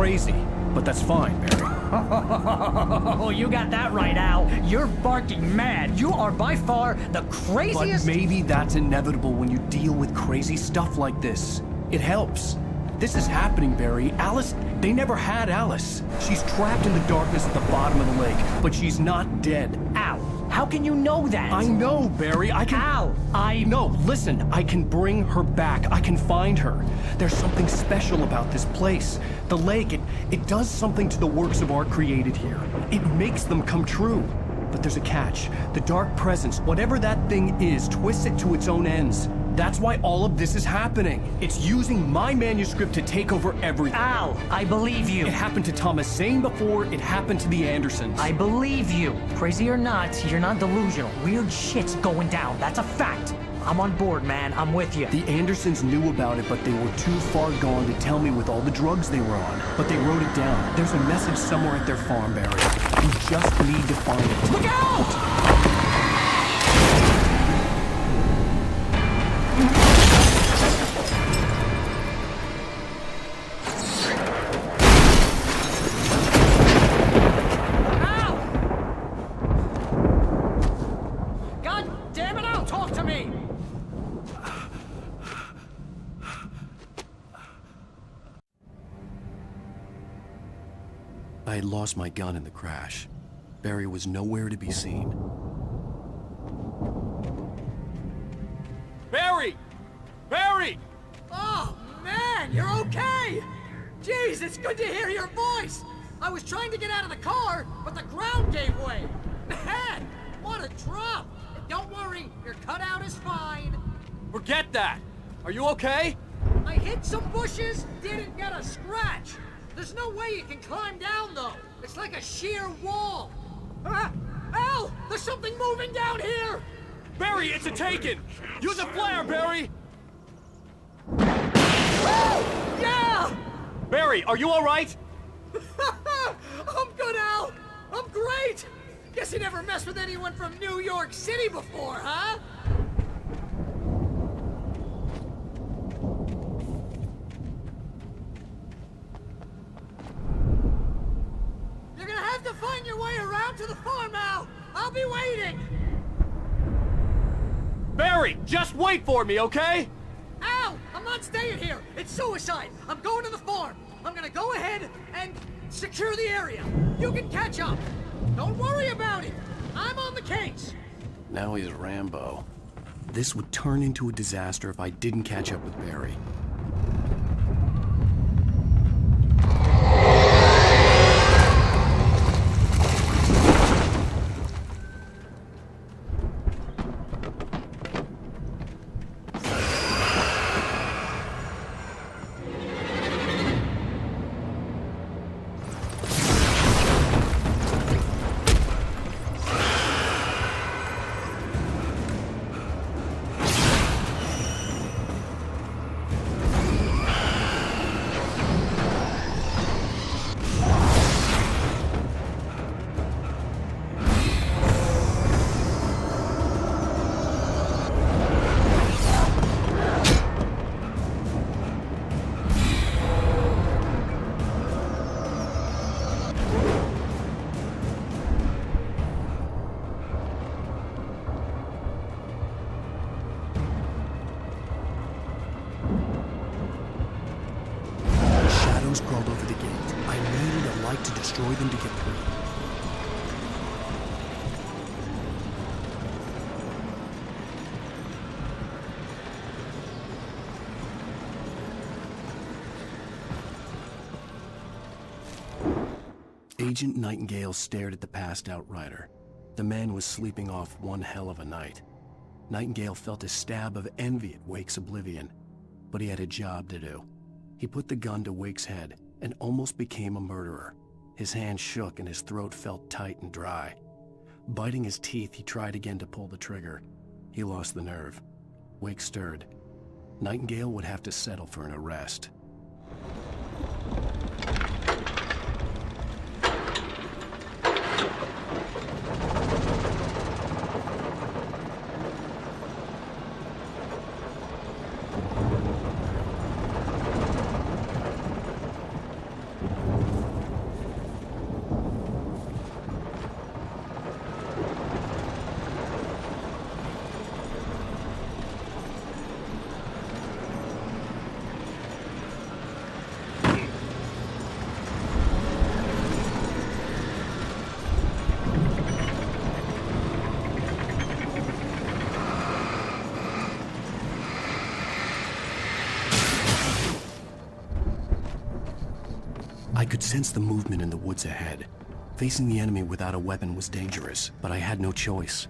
crazy, but that's fine, Barry. Oh, you got that right, Al. You're barking mad. You are by far the craziest... But maybe that's inevitable when you deal with crazy stuff like this. It helps. This is happening, Barry. Alice, they never had Alice. She's trapped in the darkness at the bottom of the lake, but she's not dead. Al, how can you know that? I know, Barry. I can... Al, No, listen. I can bring her back. I can find her. There's something special about this place. The lake, it does something to the works of art created here. It makes them come true. But there's a catch. The dark presence, whatever that thing is, twists it to its own ends. That's why all of this is happening. It's using my manuscript to take over everything. Al, I believe you. It happened to Thomas Zane before, it happened to the Andersons. I believe you. Crazy or not, you're not delusional. Weird shit's going down. That's a fact. I'm on board, man. I'm with you. The Andersons knew about it, but they were too far gone to tell me with all the drugs they were on. But they wrote it down. There's a message somewhere at their farm, Barry. We just need to find it. Look out! I had lost my gun in the crash. Barry was nowhere to be seen. Barry! Barry! Oh, man, you're okay! Jeez, it's good to hear your voice! I was trying to get out of the car, but the ground gave way! Man, what a drop! And don't worry, your cutout is fine. Forget that! Are you okay? I hit some bushes, didn't get a scratch. There's no way you can climb down, though. It's like a sheer wall. Al, there's something moving down here! Barry, it's a taken! Use a flare, Barry! Yeah! Barry, are you all right? I'm good, Al! I'm great! Guess you never messed with anyone from New York City before, huh? You're gonna have to find your way around to the farm, Al! I'll be waiting! Barry, just wait for me, okay? Al! I'm not staying here! It's suicide! I'm going to the farm! I'm gonna go ahead and secure the area. You can catch up. Don't worry about it. I'm on the case. Now he's Rambo. This would turn into a disaster if I didn't catch up with Barry. Crawled over the gate. I needed a light to destroy them to get through. Agent Nightingale stared at the passed-out rider. The man was sleeping off one hell of a night. Nightingale felt a stab of envy at Wake's oblivion, but he had a job to do. He put the gun to Wake's head and almost became a murderer. His hand shook and his throat felt tight and dry. Biting his teeth, he tried again to pull the trigger. He lost the nerve. Wake stirred. Nightingale would have to settle for an arrest. could sense the movement in the woods ahead. Facing the enemy without a weapon was dangerous, but I had no choice.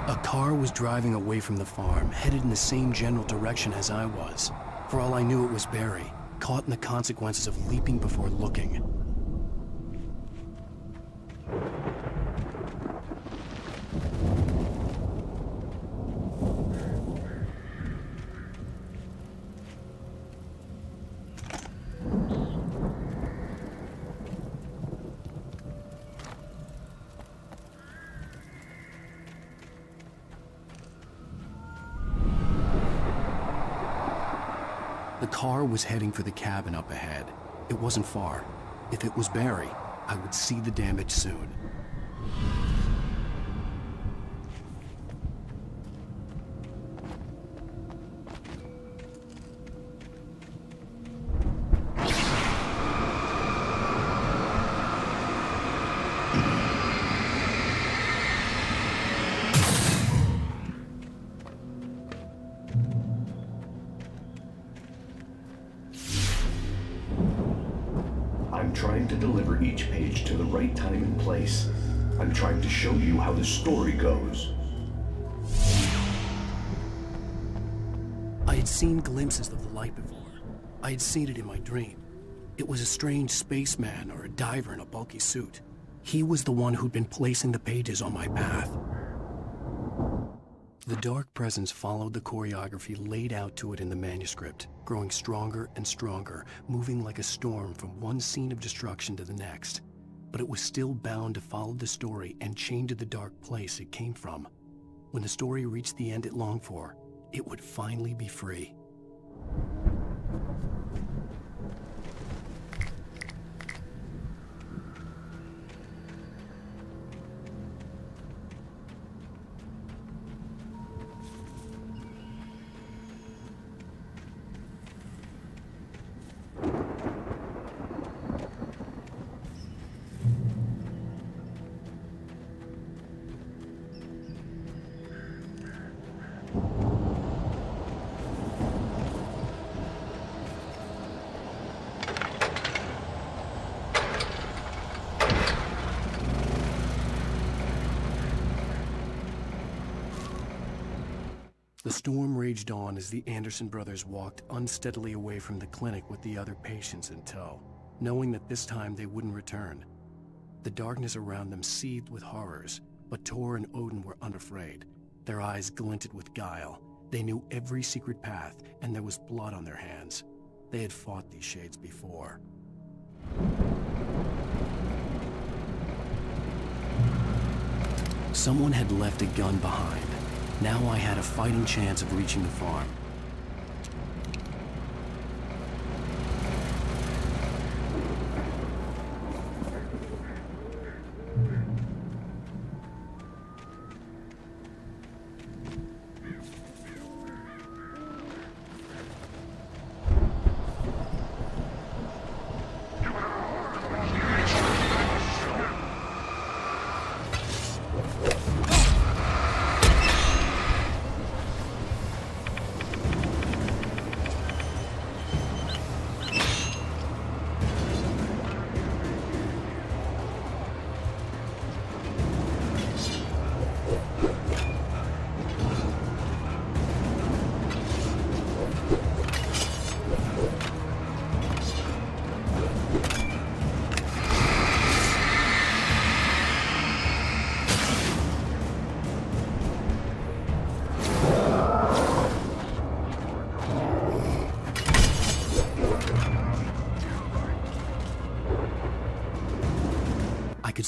A car was driving away from the farm, headed in the same general direction as I was. For all I knew, it was Barry, caught in the consequences of leaping before looking. The car was heading for the cabin up ahead. It wasn't far. If it was Barry, I would see the damage soon. I'm trying to deliver each page to the right time and place. I'm trying to show you how the story goes. I had seen glimpses of the light before. I had seen it in my dream. It was a strange spaceman or a diver in a bulky suit. He was the one who'd been placing the pages on my path. The dark presence followed the choreography laid out to it in the manuscript, growing stronger and stronger, moving like a storm from one scene of destruction to the next. But it was still bound to follow the story and chained to the dark place it came from. When the story reached the end it longed for, it would finally be free. The storm raged on as the Anderson brothers walked unsteadily away from the clinic with the other patients in tow, knowing that this time they wouldn't return. The darkness around them seethed with horrors, but Tor and Odin were unafraid. Their eyes glinted with guile. They knew every secret path, and there was blood on their hands. They had fought these shades before. Someone had left a gun behind. Now I had a fighting chance of reaching the farm.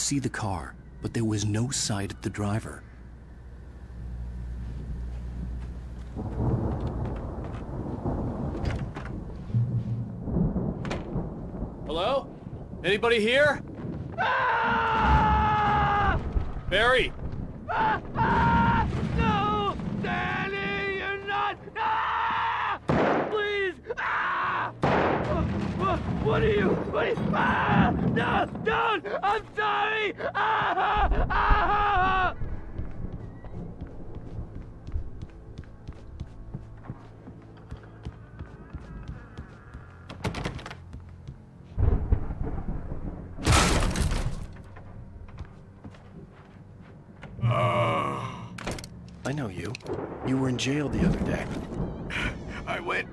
see the car, but there was no sight of the driver. Hello? Anybody here? Ah! Barry! No! Danny, you're not! Ah! Please! Ah! What are you? Ah! No! Don't! I'm sorry! Ah! Ah! I know you. You were in jail the other day. I went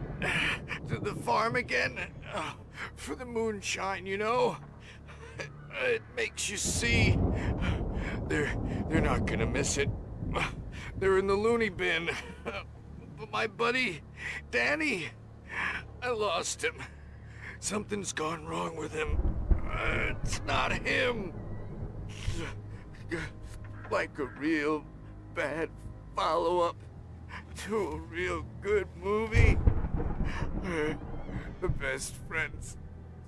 to the farm again for the moonshine, you know? It makes you see. They're not gonna miss it. They're in the loony bin. But my buddy, Danny, I lost him. Something's gone wrong with him. It's not him. Like a real bad follow-up to a real good movie. The best friend's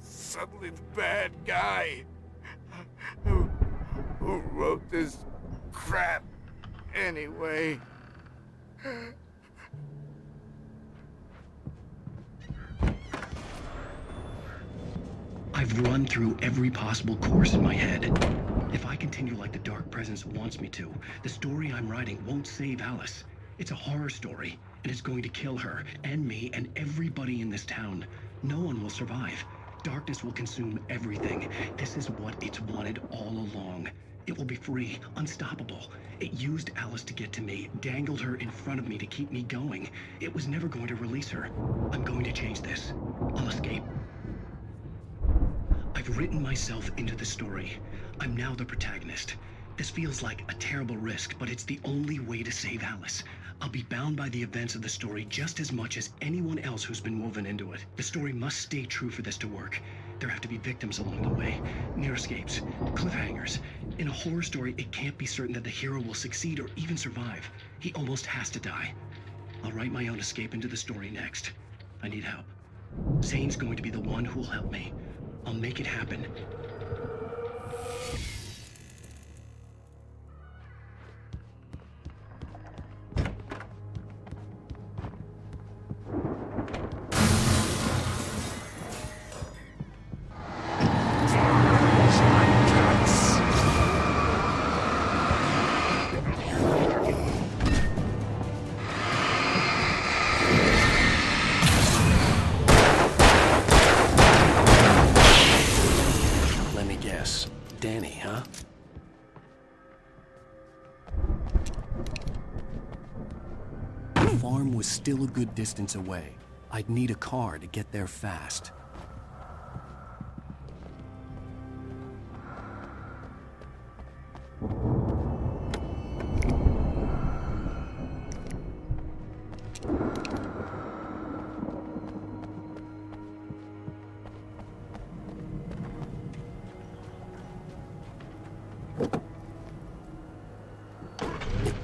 suddenly the bad guy. Who wrote this crap anyway? I've run through every possible course in my head. If I continue like the Dark Presence wants me to, the story I'm writing won't save Alice. It's a horror story, and it's going to kill her, and me, and everybody in this town. No one will survive. Darkness will consume everything. This is what it's wanted all along. It will be free, unstoppable. It used Alice to get to me, dangled her in front of me to keep me going. It was never going to release her. I'm going to change this. I'll escape. I've written myself into the story. I'm now the protagonist. This feels like a terrible risk, but it's the only way to save Alice. I'll be bound by the events of the story just as much as anyone else who's been woven into it. The story must stay true for this to work. There have to be victims along the way, near escapes, cliffhangers. In a horror story, it can't be certain that the hero will succeed or even survive. He almost has to die. I'll write my own escape into the story next. I need help. Zane's going to be the one who will help me. I'll make it happen. Danny, huh? The farm was still a good distance away. I'd need a car to get there fast.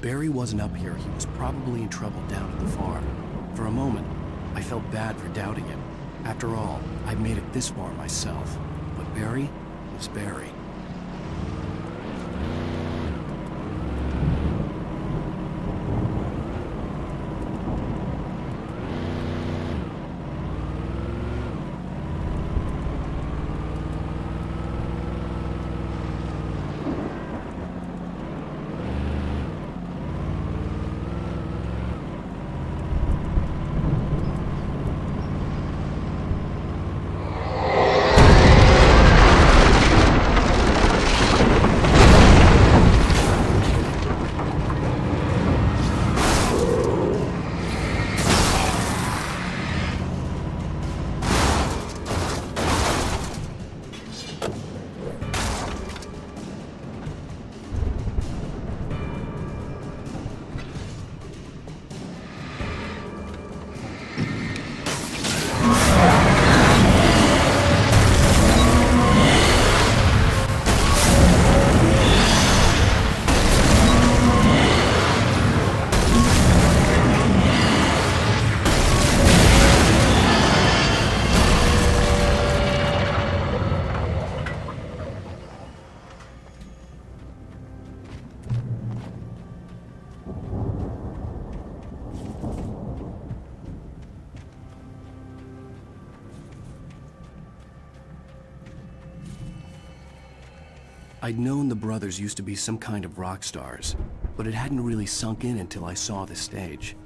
Barry wasn't up here, he was probably in trouble down at the farm. For a moment, I felt bad for doubting him. After all, I made it this far myself. But Barry was Barry. I'd known the brothers used to be some kind of rock stars, but it hadn't really sunk in until I saw the stage.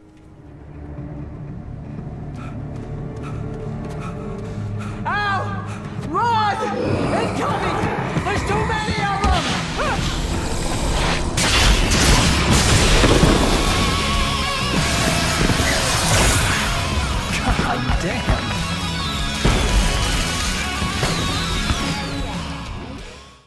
Ow! Run! Incoming! There's too many of them! God damn.